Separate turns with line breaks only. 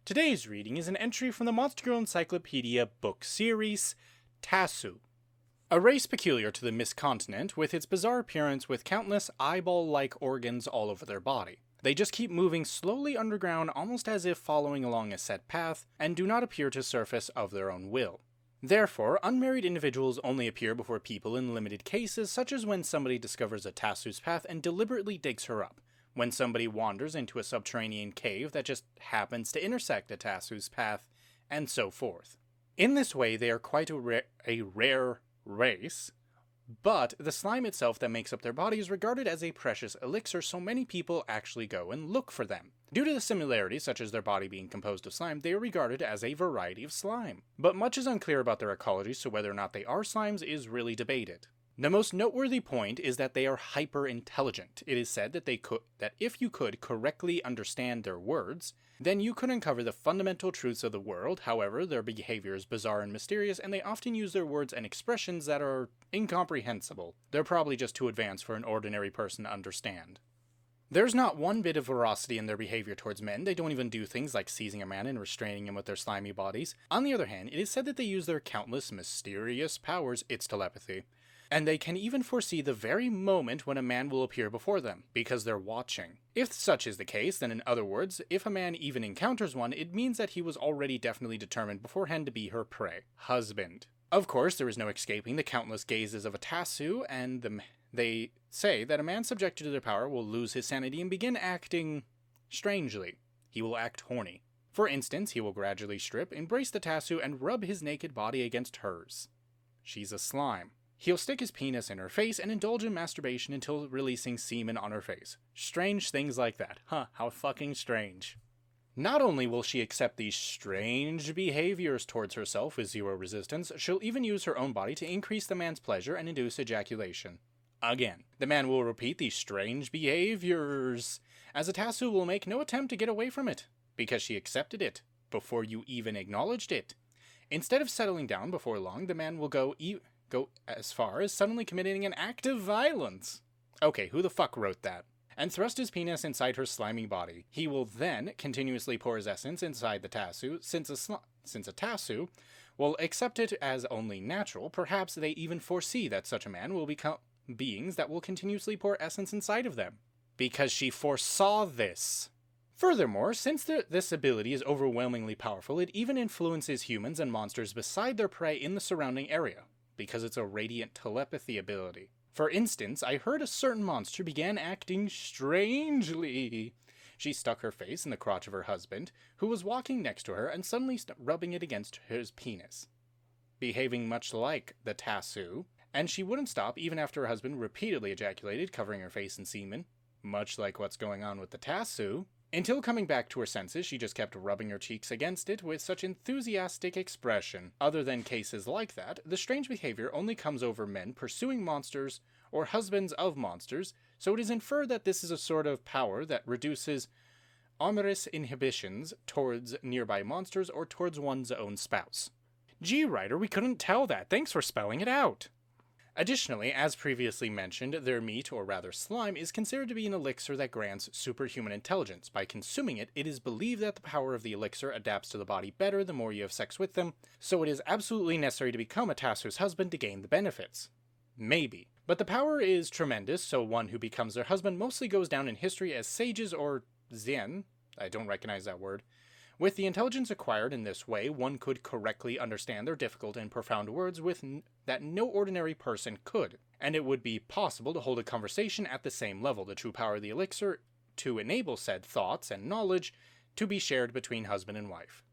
Today's reading is an entry from the Monster Girl Encyclopedia book series, Taisui. A race peculiar to the Mistcontinent, with its bizarre appearance with countless eyeball-like organs all over their body. They just keep moving slowly underground, almost as if following along a set path, and do not appear to surface of their own will. Therefore, unmarried individuals only appear before people in limited cases, such as when somebody discovers a Taisui's path and deliberately digs her up, when somebody wanders into a subterranean cave that just happens to intersect a Taisui's path, and so forth. In this way, they are quite a rare race, but the slime itself that makes up their body is regarded as a precious elixir, so many people actually go and look for them. Due to the similarities, such as their body being composed of slime, they are regarded as a variety of slime. But much is unclear about their ecology, so whether or not they are slimes is really debated. The most noteworthy point is that they are hyper-intelligent. It is said that if you could correctly understand their words, then you could uncover the fundamental truths of the world. However, their behavior is bizarre and mysterious, and they often use their words and expressions that are incomprehensible. They're probably just too advanced for an ordinary person to understand. There's not one bit of veracity in their behavior towards men. They don't even do things like seizing a man and restraining him with their slimy bodies. On the other hand, it is said that they use their countless mysterious powers, it's telepathy, and they can even foresee the very moment when a man will appear before them, because they're watching. If such is the case, then in other words, if a man even encounters one, it means that he was already definitely determined beforehand to be her prey, husband. Of course, there is no escaping the countless gazes of a Taisui, and they say that a man subjected to their power will lose his sanity and begin acting strangely. He will act horny. For instance, he will gradually strip, embrace the Taisui, and rub his naked body against hers. She's a slime. He'll stick his penis in her face and indulge in masturbation until releasing semen on her face. Strange things like that. How fucking strange. Not only will she accept these strange behaviors towards herself with zero resistance, she'll even use her own body to increase the man's pleasure and induce ejaculation. Again, the man will repeat these strange behaviors, as a Taisui will make no attempt to get away from it, because she accepted it before you even acknowledged it. Instead of settling down before long, the man will go as far as suddenly committing an act of violence. Okay, who the fuck wrote that? And thrust his penis inside her slimy body. He will then continuously pour his essence inside the Taisui. Since a Taisui will accept it as only natural, perhaps they even foresee that such a man will become beings that will continuously pour essence inside of them, because she foresaw this. Furthermore, since this ability is overwhelmingly powerful, it even influences humans and monsters beside their prey in the surrounding area, because it's a radiant telepathy ability. For instance, I heard a certain monster began acting strangely. She stuck her face in the crotch of her husband, who was walking next to her, and suddenly rubbing it against his penis, behaving much like the Taisui, and she wouldn't stop even after her husband repeatedly ejaculated, covering her face in semen, much like what's going on with the Taisui. Until coming back to her senses, she just kept rubbing her cheeks against it with such enthusiastic expression. Other than cases like that, the strange behavior only comes over men pursuing monsters or husbands of monsters, so it is inferred that this is a sort of power that reduces amorous inhibitions towards nearby monsters or towards one's own spouse. Gee, writer, we couldn't tell that. Thanks for spelling it out. Additionally, as previously mentioned, their meat, or rather slime, is considered to be an elixir that grants superhuman intelligence. By consuming it, it is believed that the power of the elixir adapts to the body better the more you have sex with them, so it is absolutely necessary to become a Taisui's husband to gain the benefits. Maybe. But the power is tremendous, so one who becomes their husband mostly goes down in history as sages or zen, I don't recognize that word. With the intelligence acquired in this way, one could correctly understand their difficult and profound words that no ordinary person could, and it would be possible to hold a conversation at the same level. The true power of the elixir to enable said thoughts and knowledge to be shared between husband and wife.